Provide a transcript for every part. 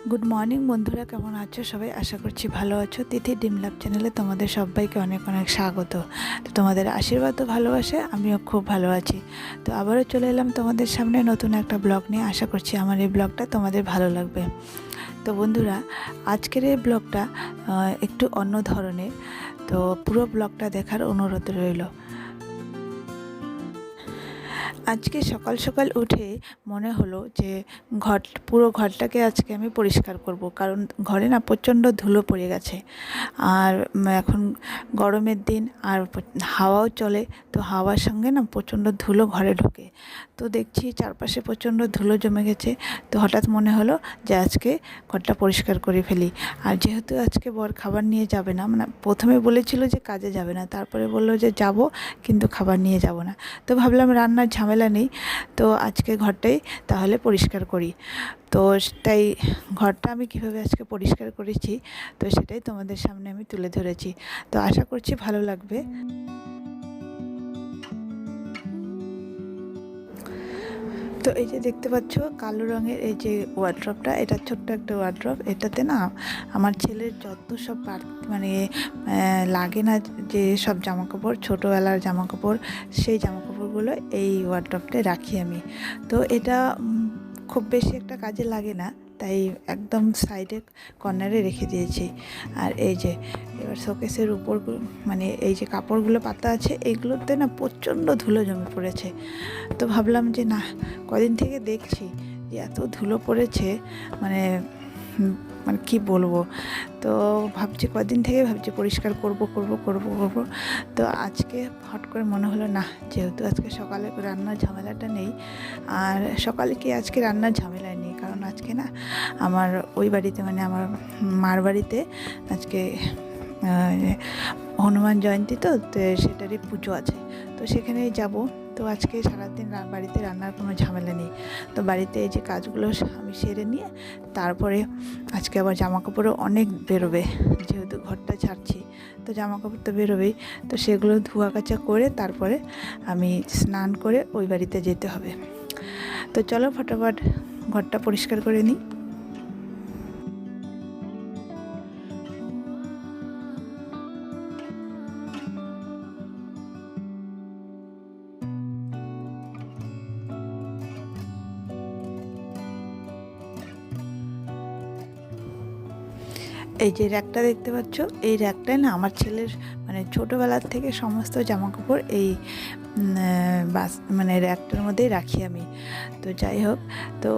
Good morning বন্ধুরা, কেমন আছো সবাই? আশা করছি ভালো আছো। তিথি ডিম লাভ চ্যানেলে তোমাদের সবাইকে অনেক অনেক স্বাগত। তো তোমাদের আশীর্বাদ ও ভালোবাসে আমিও খুব ভালো আছি। তো আবারও চলে এলাম তোমাদের সামনে নতুন একটা ব্লগ নিয়ে। আশা করছি আমার এই ব্লগটা তোমাদের ভালো লাগবে। তো বন্ধুরা, আজকের এই ব্লগটা একটু অন্য ধরনের। তো পুরো ব্লগটা দেখার অনুরোধ রইল। আজকে সকাল সকাল উঠে মনে হলো যে পুরো ঘরটাকে আজকে আমি পরিষ্কার করব, কারণ ঘরে না প্রচণ্ড ধুলো পড়ে গেছে। আর এখন গরমের দিন, আর হাওয়াও চলে, তো হাওয়ার সঙ্গে না প্রচণ্ড ধুলো ঘরে ঢোকে। তো দেখছি চারপাশে প্রচণ্ড ধুলো জমে গেছে। তো হঠাৎ মনে হলো যে আজকে ঘরটা পরিষ্কার করে ফেলি। আর যেহেতু আজকে বর খাবার নিয়ে যাবে না, মানে প্রথমে বলেছিল যে কাজে যাবে না, তারপরে বললো যে যাব কিন্তু খাবার নিয়ে যাব না। তো ভাবলাম রান্নার ঝামেলা নেই, তো আজকে ঘরটাই তাহলে পরিষ্কার করি। তো তাই ঘরটা আমি কীভাবে আজকে পরিষ্কার করেছি, তো সেটাই তোমাদের সামনে আমি তুলে ধরেছি। তো আশা করছি ভালো লাগবে। তো এই যে দেখতে পাচ্ছ কালো রঙের এই যে ওয়ার্ড্রপটা, এটা ছোট্ট একটা ওয়ার্ড্রপ। এটাতে না আমার ছেলের যত সব মানে লাগে না, যে সব জামাকাপড়, ছোটোবেলার জামাকাপড়, সেই জামাকাপড়গুলো এই ওয়ার্ড্রপটায় রাখি আমি। তো এটা খুব বেশি একটা কাজে লাগে না, তাই একদম সাইডে কর্নারে রেখে দিয়েছি। আর এই যে এবার শোকেসের উপর, মানে এই যে কাপড়গুলো পাতা আছে, এইগুলোতে না প্রচণ্ড ধুলো জমে পড়েছে। তো ভাবলাম যে না, কদিন থেকে দেখছি যে এত ধুলো পড়েছে, মানে মানে কি বলবো। তো ভাবছি, কদিন থেকে ভাবছি পরিষ্কার করব করব করব করব। তো আজকে হট করে মনে হলো না, যেহেতু আজকে সকালে রান্নার ঝামেলাটা নেই, আর সকালে কি আজকে রান্নার ঝামেলা নেই, কারণ আজকে না আমার ওই বাড়িতে, মানে আমার মার বাড়িতে আজকে হনুমান জয়ন্তী, তো সেটারই পুজো আছে। তো সেখানেই যাব। তো আজকে সারাদিন বাড়িতে রান্নার কোনো ঝামেলা নেই। তো বাড়িতে এই যে কাজগুলো আমি সেরে নিয়ে তারপরে আজকে আবার জামাকাপড়ও অনেক বেরোবে, যেহেতু ঘরটা ছাড়ছি, তো জামাকাপড় তো বেরোবেই। তো সেগুলো ধোয়া কাচা করে তারপরে আমি স্নান করে ওই বাড়িতে যেতে হবে। তো চলো ফটাফট ঘরটা পরিষ্কার করে নিই। এই যে র্যাকটা দেখতে পাচ্ছ, এই র্যাকটায় না আমার ছেলের মানে ছোটোবেলার থেকে সমস্ত জামাকাপড় এই মানে র্যাকটার মধ্যেই রাখি আমি। তো যাই হোক, তো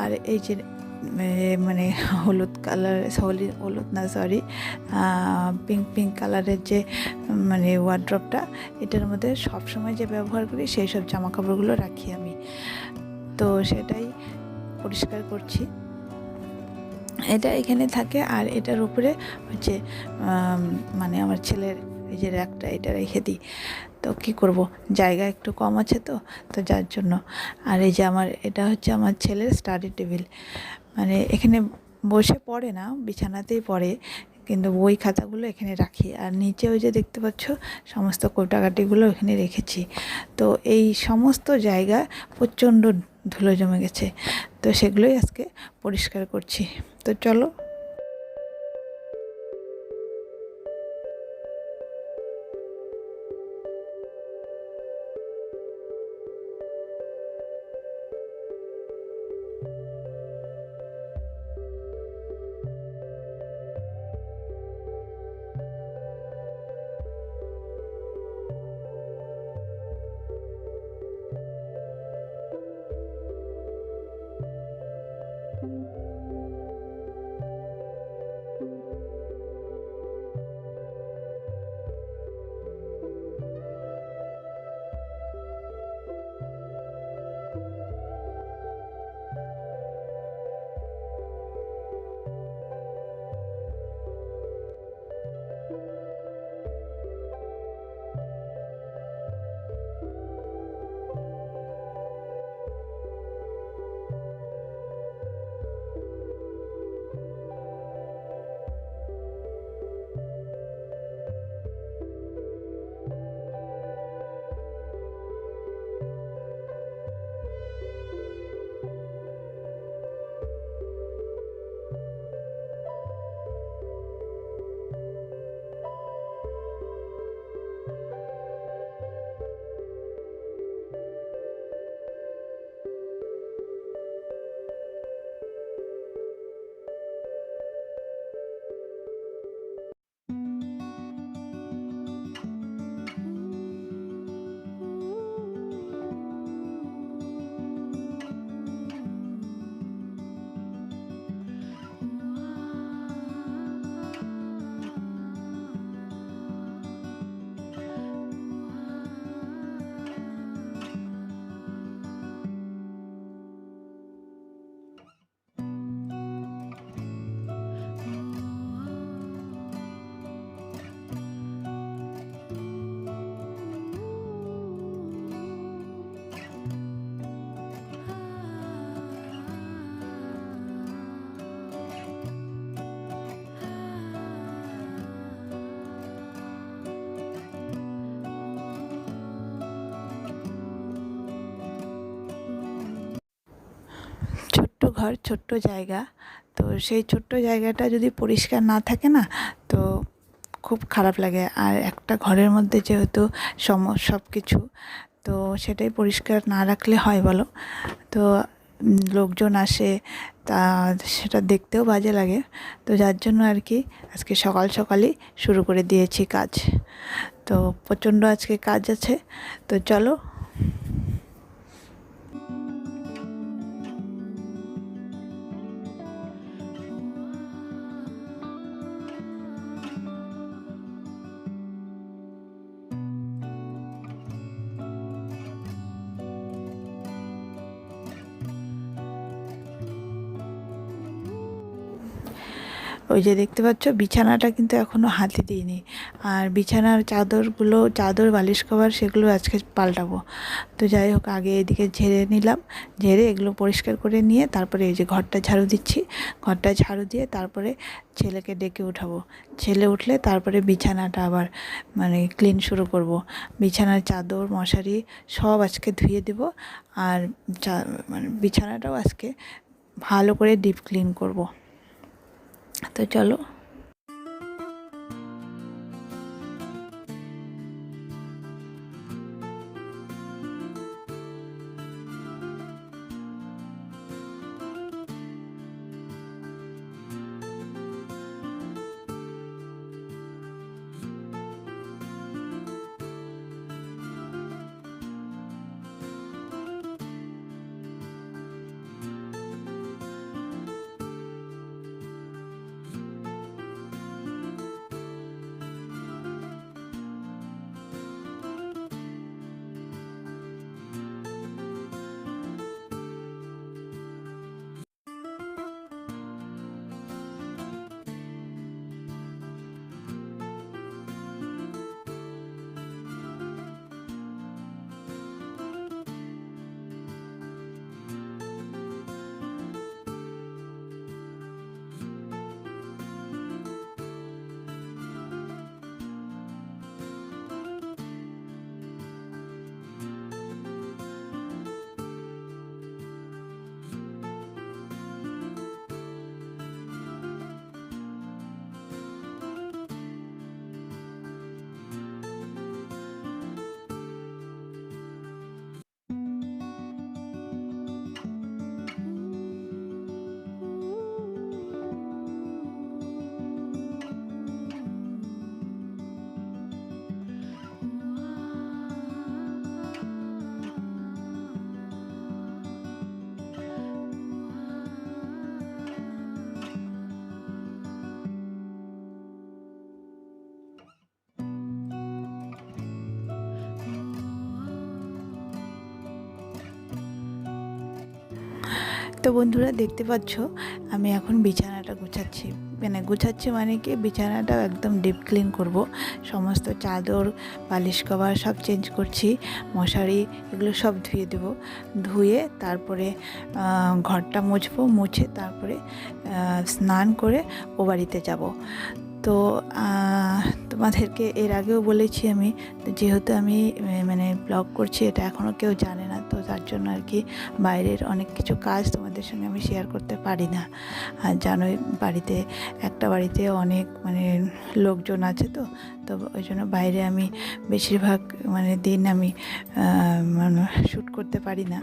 আর এই যে মানে হলুদ কালার, হলুদ না সরি, পিঙ্ক পিঙ্ক কালারের যে মানে ওয়ার্ড্রপটা, এটার মধ্যে সবসময় যে ব্যবহার করি সেই সব জামাকাপড়গুলো রাখি আমি। তো সেটাই পরিষ্কার করছি। এটা এখানে থাকে, আর এটার উপরে হচ্ছে মানে আমার ছেলের এই যে র্যাকটা, এটা রেখে দিই। তো কী করব, জায়গা একটু কম আছে, তো তো যার জন্য। আর এই যে এটা হচ্ছে আমার ছেলের স্টাডি টেবিল, মানে এখানে বসে পড়ে না, বিছানাতেই পড়ে, কিন্তু বই খাতাগুলো এখানে রাখি। আর নিচে ওই যে দেখতে পাচ্ছ সমস্ত কোটাকাটিগুলো এখানে রেখেছি। তো এই সমস্ত জায়গা প্রচণ্ড ধুলো জমে গেছে, তো সেগুলোই আজকে পরিষ্কার করছি। তো চলো। ঘর, ছোট্ট জায়গা। তো সেই ছোট্ট জায়গাটা যদি পরিষ্কার না থাকে না, তো খুব খারাপ লাগে। আর একটা ঘরের মধ্যে যেহেতু সব কিছু, তো সেটাই পরিষ্কার না রাখলে হয় বলো? তো লোকজন আসে, তা সেটা দেখতেও বাজে লাগে। তো যার জন্য আর কি আজকে সকাল সকালই শুরু করে দিয়েছি কাজ। তো প্রচণ্ড আজকে কাজ আছে, তো চলো। ওই যে দেখতে পাচ্ছ, বিছানাটা কিন্তু এখনও হাতে দিইনি। আর বিছানার চাদর বালিশ কভার সেগুলো আজকে পাল্টাবো। তো যাই হোক, আগে এদিকে ঝেড়ে নিলাম, ঝেড়ে এগুলো পরিষ্কার করে নিয়ে তারপরে এই যে ঘরটা ঝাড়ু দিচ্ছি। ঘরটা ঝাড়ু দিয়ে তারপরে ছেলেকে ডেকে উঠাবো। ছেলে উঠলে তারপরে বিছানাটা আবার ক্লিন শুরু করব। বিছানার চাদর মশারি সব আজকে ধুয়ে দেব। আর বিছানাটাও আজকে ভালো করে ডিপ ক্লিন করব। তো চলো। তো বন্ধুরা, দেখতে পাচ্ছ আমি এখন বিছানাটা গুছাচ্ছি। গুছাচ্ছি কি, বিছানাটা একদম ডিপ ক্লিন করব। সমস্ত চাদর বালিশ কভার সব চেঞ্জ করছি, মশারি এগুলো সব ধুয়ে দেব। ধুয়ে তারপরে ঘরটা মুছবো, মুছে তারপরে স্নান করে ও বাড়িতে যাব। তো তোমাদেরকে এর আগেও বলেছি আমি, যেহেতু আমি ব্লগ করছি, এটা এখনও কেউ জানে না, তো তার জন্য আর কি বাইরের অনেক কিছু কাজ তোমাদের সঙ্গে আমি শেয়ার করতে পারি না। আর জানোই, একটা বাড়িতে অনেক লোকজন আছে, তো ওই জন্য বাইরে আমি বেশিরভাগ দিন আমি শ্যুট করতে পারি না।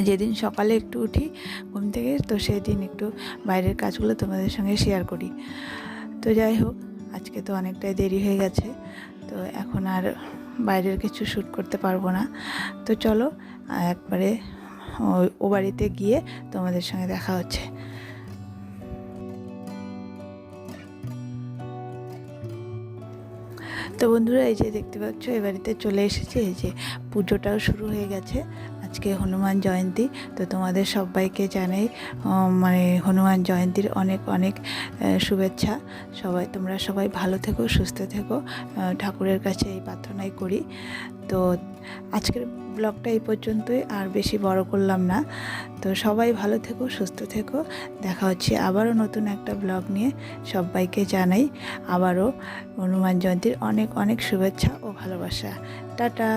যেদিন সকালে একটু উঠি ঘুম থেকে, তো সেদিন একটু বাইরের কাজগুলো তোমাদের সঙ্গে শেয়ার করি। তো যাই হোক, আজকে তো অনেকটাই দেরি হয়ে গেছে, তো এখন আর বাইরের কিছু শ্যুট করতে পারবো না। তো চলো একবারে ও বাড়িতে গিয়ে তোমাদের সঙ্গে দেখা হচ্ছে। তো বন্ধুরা, এই যে দেখতে পাচ্ছ, এ বাড়িতে চলে এসেছি। এই যে পুজোটাও শুরু হয়ে গেছে। আজকে হনুমান জয়ন্তী, তো তোমাদের সবাইকে জানাই হনুমান জয়ন্তীর অনেক অনেক শুভেচ্ছা। তোমরা সবাই ভালো থেকো, সুস্থ থেকো, ঠাকুরের কাছে এই প্রার্থনাই করি। তো আজকের ব্লগটা এই পর্যন্তই, আর বেশি বড় করলাম না। তো সবাই ভালো থেকো, সুস্থ থেকো। দেখা হচ্ছে আবারও নতুন একটা ব্লগ নিয়ে। সবাইকে জানাই আবারও হনুমান জয়ন্তীর অনেক অনেক শুভেচ্ছা ও ভালোবাসা। টাটা।